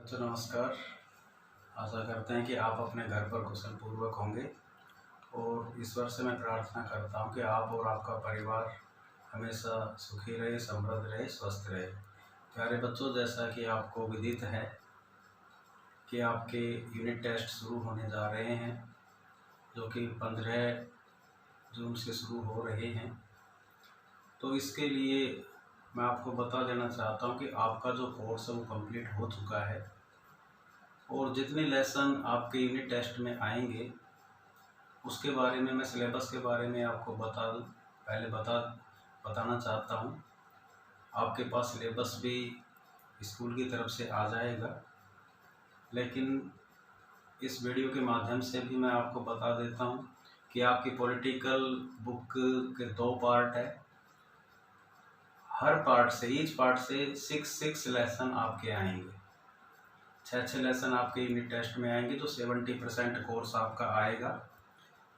बच्चों नमस्कार। आशा करते हैं कि आप अपने घर पर कुशल पूर्वक होंगे और ईश्वर से मैं प्रार्थना करता हूं कि आप और आपका परिवार हमेशा सुखी रहे, समृद्ध रहे, स्वस्थ रहे। प्यारे बच्चों, जैसा कि आपको विदित है कि आपके यूनिट टेस्ट शुरू होने जा रहे हैं, जो कि 15 जून से शुरू हो रहे हैं। तो इसके लिए मैं आपको बता देना चाहता हूं कि आपका जो कोर्स है वो कंप्लीट हो चुका है और जितने लेसन आपके यूनिट टेस्ट में आएंगे उसके बारे में मैं सिलेबस के बारे में आपको बताना चाहता हूं। आपके पास सिलेबस भी स्कूल की तरफ से आ जाएगा, लेकिन इस वीडियो के माध्यम से भी मैं आपको बता देता हूं कि आपकी पॉलिटिकल बुक के 2 पार्ट है। हर पार्ट से, ईच पार्ट से 6 लेसन आपके आएंगे। 6 लेसन आपके यूनिट टेस्ट में आएंगे, जो 70% कोर्स आपका आएगा।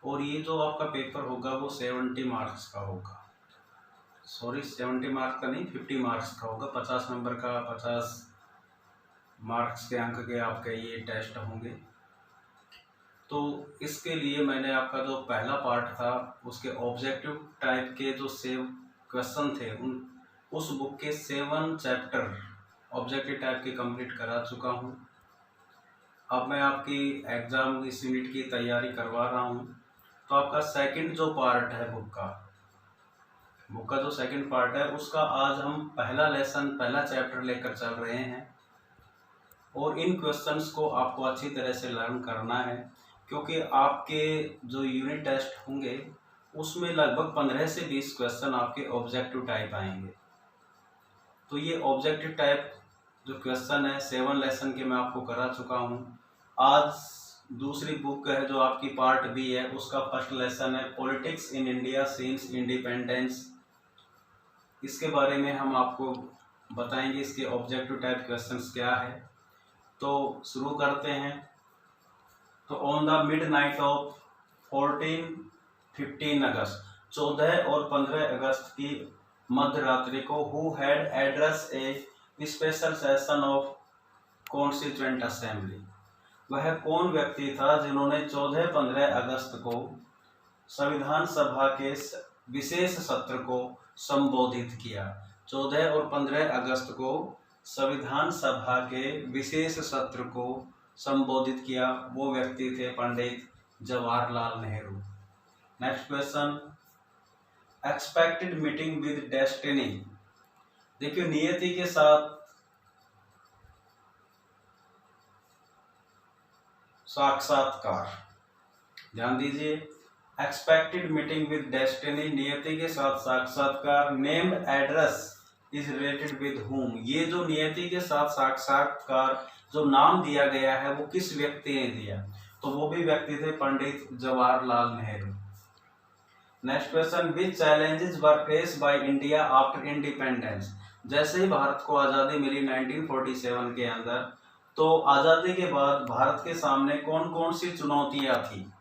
और ये जो आपका पेपर होगा वो 70 मार्क्स का होगा। 70 मार्क्स का नहीं, 50 मार्क्स का होगा। 50 नंबर का 50 मार्क्स के अंक के आपके ये टेस्ट होंगे। तो इसके लिए मैंने आपका जो पहला पार्ट था उसके ऑब्जेक्टिव टाइप के जो सेव क्वेश्चन थे उस बुक के 7 चैप्टर ऑब्जेक्टिव टाइप के कंप्लीट करा चुका हूँ। अब मैं आपकी एग्ज़ाम इस यूनिट की तैयारी करवा रहा हूँ। तो आपका सेकंड जो पार्ट है बुक का जो सेकंड पार्ट है उसका आज हम पहला चैप्टर लेकर चल रहे हैं। और इन क्वेश्चंस को आपको अच्छी तरह से लर्न करना है, क्योंकि आपके जो यूनिट टेस्ट होंगे उसमें लगभग 15 से 20 क्वेश्चन आपके ऑब्जेक्टिव टाइप आएंगे। तो ये ऑब्जेक्टिव टाइप जो क्वेश्चन है 7 लेसन के मैं आपको करा चुका हूँ। आज दूसरी बुक है जो आपकी पार्ट बी है, उसका फर्स्ट लेसन है politics in India since independence. इसके बारे में हम आपको बताएंगे, इसके ऑब्जेक्टिव टाइप क्वेश्चंस क्या है। तो शुरू करते हैं। तो ऑन द मिडनाइट ऑफ 15 अगस्त, 14 और 15 अगस्त की मध्य रात्रि को who had address A special session of constituent assembly, वह कौन व्यक्ति था जिन्होंने 14-15 अगस्त को संविधान सभा के विशेष सत्र को संबोधित किया। 14 और 15 अगस्त को संविधान सभा के विशेष सत्र को संबोधित किया, वो व्यक्ति थे Pandit Jawaharlal Nehru. Next question, expected meeting with destiny. देखिए, नियति के साथ साक्षात्कार, ध्यान दीजिए। एक्सपेक्टेड मीटिंग विद डेस्टिनी, नियति के साथ साक्षात्कार। Named address is related with whom, ये जो नियति के साथ साक्षात्कार जो नाम दिया गया है वो किस व्यक्ति ने दिया, तो वो भी व्यक्ति थे Pandit Jawaharlal Nehru. Next question, which challenges were faced by India after independence. जैसे ही भारत को आज़ादी मिली 1947 के अंदर, तो आज़ादी के बाद भारत के सामने कौन कौन सी चुनौतियां थी,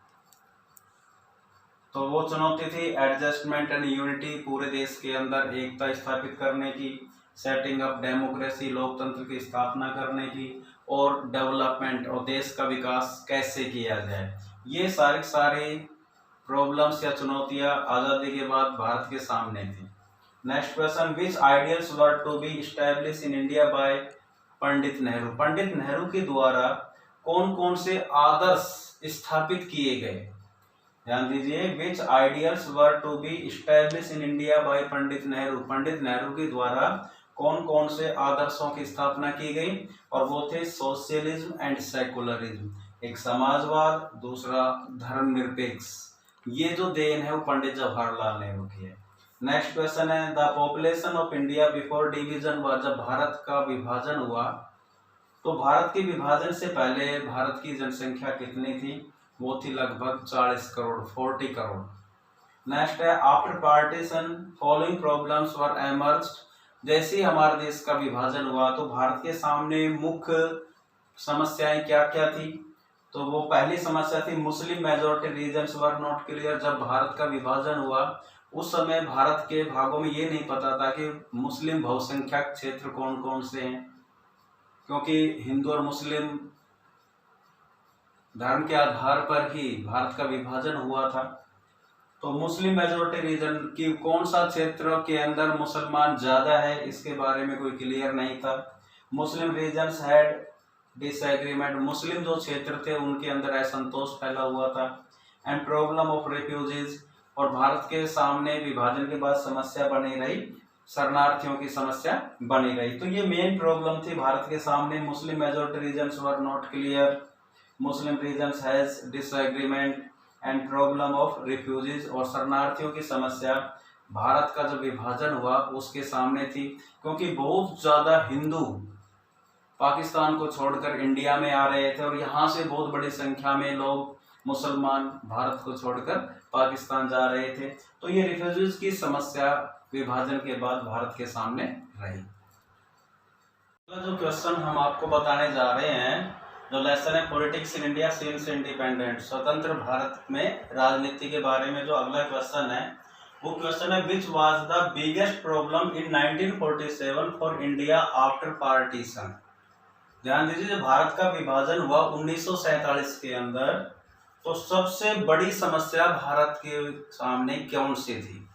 तो वो चुनौती थी एडजस्टमेंट एंड यूनिटी, पूरे देश के अंदर एकता स्थापित करने की, सेटिंग अप डेमोक्रेसी, लोकतंत्र की स्थापना करने की, और डेवलपमेंट और देश का विकास कैसे किया जाए। ये सारी प्रॉब्लम्स या चुनौतियां आज़ादी के बाद भारत के सामने थी। Next question, which ideals were to be establish in India by Pandit Nehru. Pandit Nehru के द्वारा कौन कौन से आदर्श स्थापित किए गए, ध्यान दीजिए। Which ideals were to be establish in India by Pandit Nehru, Pandit Nehru के द्वारा कौन कौन से आदर्शों की स्थापना की गई, और वो थे सोशलिज्म एंड सेकुलरिज्म, एक समाजवाद, दूसरा धर्मनिरपेक्ष। ये जो देन है वो पंडित जवाहरलाल नेहरू की है। नेक्स्ट क्वेश्चन है, the population of India before division were, जब भारत का विभाजन हुआ तो भारत के विभाजन से पहले भारत की जनसंख्या कितनी थी, वो थी लगभग 40 करोड़, 40 करोड़। नेक्स्ट है, आफ्टर पार्टीशन फॉलोइंग प्रॉब्लम्स वर एमर्ज्ड। जैसे ही हमारे देश का विभाजन हुआ तो भारत के सामने मुख्य समस्याएं क्या क्या थी, तो वो पहली समस्या थी Muslim majority regions were not clear. जब भारत का विभाजन हुआ उस समय भारत के भागों में ये नहीं पता था कि मुस्लिम बहुसंख्यक क्षेत्र कौन कौन से हैं। क्योंकि हिंदू और मुस्लिम धर्म के आधार पर ही भारत का विभाजन हुआ था। तो मुस्लिम मेजोरिटी रीजन की कौन सा क्षेत्र के अंदर मुसलमान ज़्यादा है, इसके बारे में कोई क्लियर नहीं था। मुस्लिम रीजन्स हैड डिसएग्रीमेंट, मुस्लिम जो क्षेत्र थे उनके अंदर असंतोष फैला हुआ था। एंड प्रॉब्लम ऑफ रेफ्यूजीज, और भारत के सामने विभाजन के बाद समस्या बनी रही, शरणार्थियों की समस्या बनी रही। तो ये मेन प्रॉब्लम थी भारत के सामने। Muslim majority regions were not clear, Muslim regions has disagreement and problem of refugees, और शरणार्थियों की समस्या भारत का जो विभाजन हुआ उसके सामने थी। क्योंकि बहुत ज़्यादा हिंदू पाकिस्तान को छोड़कर इंडिया में आ रहे थे और यहाँ से बहुत बड़ी संख्या में लोग मुसलमान भारत को छोड़कर पाकिस्तान जा रहे थे। तो ये रिफ्यूजीज की समस्या विभाजन के बाद भारत के सामने रही। अगला जो क्वेश्चन हम आपको बताने जा रहे हैं, जो लेसन है politics in India since independent, स्वतंत्र भारत में राजनीति के बारे में जो अगला क्वेश्चन है वो क्वेश्चन है which was the biggest problem in 1947 for India after partition. ध्यान दीजिए, जब भारत का विभाजन हुआ 1947 के अंदर, तो सबसे बड़ी समस्या भारत के सामने कौन सी थी?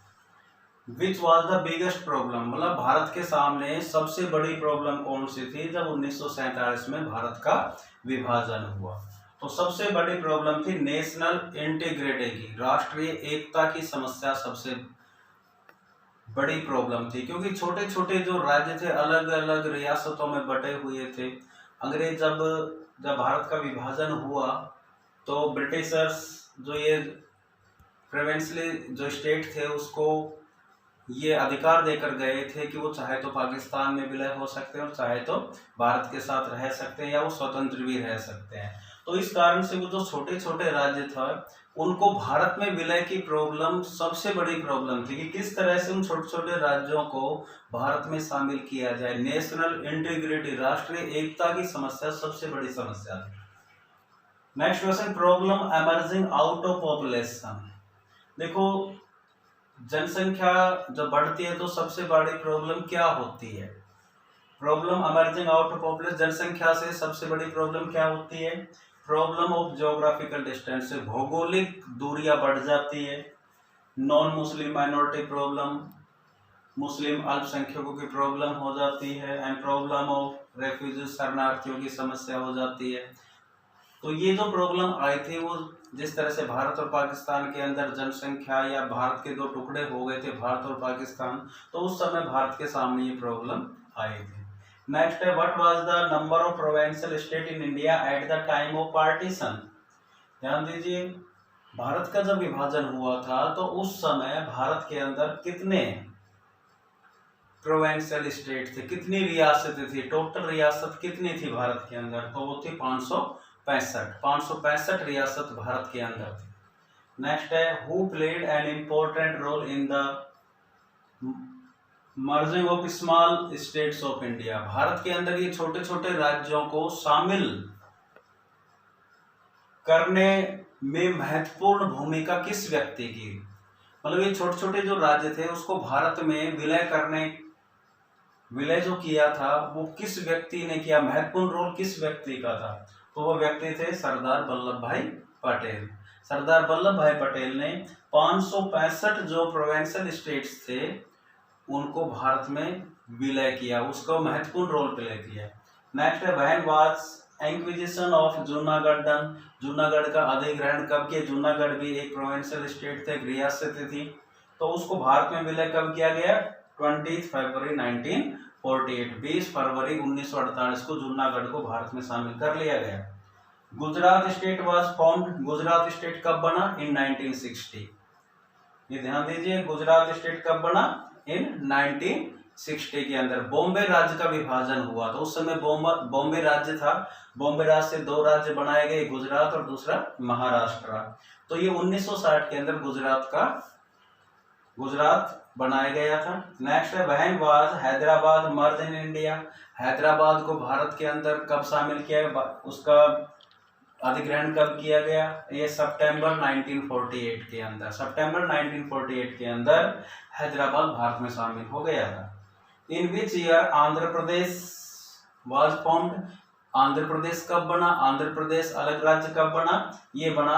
Which was the biggest problem, मतलब भारत के सामने सबसे बड़ी प्रॉब्लम कौन सी थी जब 1947 में भारत का विभाजन हुआ? तो सबसे बड़ी प्रॉब्लम थी नेशनल इंटीग्रिटी की, राष्ट्रीय एकता की समस्या सबसे बड़ी प्रॉब्लम थी। क्योंकि छोटे छोटे जो राज्य थे अलग अलग रियासतों में बटे हुए थे। अंग्रेज जब भारत का विभाजन हुआ तो ब्रिटिशर्स जो ये प्रोविंशियली जो स्टेट थे उसको ये अधिकार देकर गए थे कि वो चाहे तो पाकिस्तान में विलय हो सकते हैं और चाहे तो भारत के साथ रह सकते हैं या वो स्वतंत्र भी रह सकते हैं। तो इस कारण से वो जो छोटे छोटे राज्य था उनको भारत में विलय की प्रॉब्लम सबसे बड़ी प्रॉब्लम थी कि किस तरह से उन छोटे छोटे राज्यों को भारत में शामिल किया जाए। नेशनल इंटीग्रिटी, राष्ट्रीय एकता की समस्या सबसे बड़ी समस्या थी। Next question, problem emerging out of population. देखो, जनसंख्या जब बढ़ती है तो सबसे बड़ी प्रॉब्लम क्या होती है? Problem emerging out of population, जनसंख्या से सबसे बड़ी प्रॉब्लम क्या होती है? प्रॉब्लम ऑफ ज्योग्राफिकल डिस्टेंस, से भौगोलिक दूरियां बढ़ जाती है। नॉन मुस्लिम माइनॉरिटी प्रॉब्लम, मुस्लिम अल्पसंख्यकों की प्रॉब्लम हो जाती है। एंड प्रॉब्लम ऑफ रेफ्यूजी, शरणार्थियों की समस्या हो जाती है। तो ये जो प्रॉब्लम आई थी वो जिस तरह से भारत और पाकिस्तान के अंदर जनसंख्या या भारत के दो टुकड़े हो गए थे, भारत और पाकिस्तान, तो उस समय भारत के सामने ये प्रॉब्लम आई थी। नेक्स्ट है, what was the number of provincial state in India at the time of partition. ध्यान दीजिए, भारत का जब विभाजन हुआ था तो उस समय भारत के अंदर कितने प्रोविंशियल स्टेट थे, कितनी रियासतें थी? टोटल रियासत कितनी थी भारत के अंदर? तो वो थी 565 रियासत भारत के अंदर थी। नेक्स्ट है, who played an important role in the merging of small states of India. Bharat के अंदर ये छोटे छोटे राज्यों को शामिल करने में महत्वपूर्ण भूमिका किस व्यक्ति की? मतलब ये छोटे छोटे जो राज्य थे उसको भारत में विलय जो किया था वो किस व्यक्ति ने किया? महत्वपूर्ण रोल किस व्यक्ति का था? तो वो व्यक्ति थे सरदार वल्लभ भाई पटेल। सरदार वल्लभ भाई पटेल ने 565 जो प्रोविंशियल स्टेट्स थे उनको भारत में विलय किया, उसको महत्वपूर्ण रोल प्ले किया। नेक्स्ट है, when was inquisition of Junagadh done. Junagadh का अधिग्रहण कब किया? जूनागढ़ भी एक प्रोविंशियल स्टेट थे, एक रियासत थी, तो उसको भारत में विलय कब किया गया? 20 फरवरी 1948, 20 फरवरी 1948 को जूनागढ़ को भारत में शामिल कर लिया गया। Gujarat state was formed. Gujarat state कब बना? इन 1960। ये ध्यान दीजिए, गुजरात स्टेट कब बना? इन 1960 के अंदर। बॉम्बे राज्य का विभाजन हुआ तो उस समय बॉम्बे राज्य था। बॉम्बे राज्य से दो राज्य बनाए गए, गुजरात और दूसरा महाराष्ट्र। तो ये 1960 के अंदर गुजरात बनाया गया था। नेक्स्ट है, when was Hyderabad merge in India. Hyderabad को भारत के अंदर कब शामिल किया गया? उसका अधिग्रहण कब किया गया? ये सितंबर 1948 के अंदर। सितंबर 1948 के अंदर हैदराबाद भारत में शामिल हो गया था। In which year Andhra Pradesh was formed. Andhra Pradesh कब बना, आंध्र प्रदेश अलग राज्य कब बना, ये बना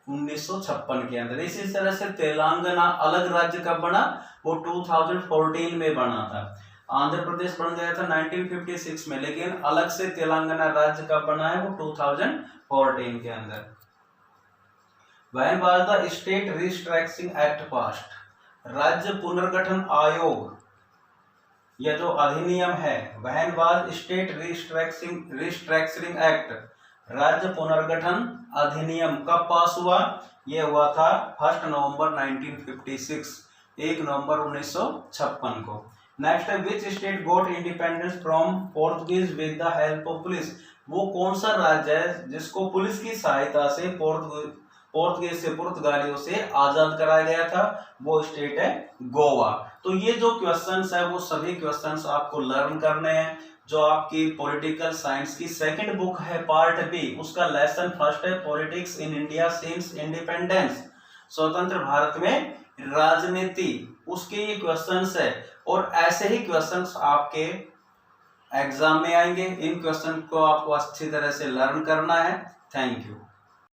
1956 के अंदर। इसी तरह से तेलंगाना अलग राज्य कब बना, वो 2014 में बना था। आंध्र प्रदेश बन गया था 1956 में, लेकिन अलग से तेलंगाना राज्य कब बना है, वो 2014 के अंदर। When was the State Restructuring Act passed? राज्य पुनर्गठन आयोग, यह जो अधिनियम है, When was State Restructuring Act, राज्य पुनर्गठन अधिनियम कब पास हुआ, यह हुआ था 1 नवंबर 1956, 1 नवंबर 1956 को। नेक्स्ट है, which state got independence from Portuguese with the help of police, वो कौन सा राज्य है जिसको पुलिस की सहायता से पोर्तुगीज से, पुर्तगालियों से आजाद कराया गया था, वो स्टेट है गोवा। तो ये जो क्वेश्चंस है वो सभी क्वेश्चंस आपको लर्न करने हैं। जो आपकी पॉलिटिकल साइंस की सेकंड बुक है पार्ट बी, उसका लेसन फर्स्ट है politics in India since independence, स्वतंत्र भारत में राजनीति, उसके ये क्वेश्चंस है। और ऐसे ही क्वेश्चंस आपके एग्जाम में आएंगे। इन क्वेश्चन को आपको अच्छी तरह से लर्न करना है। Thank you.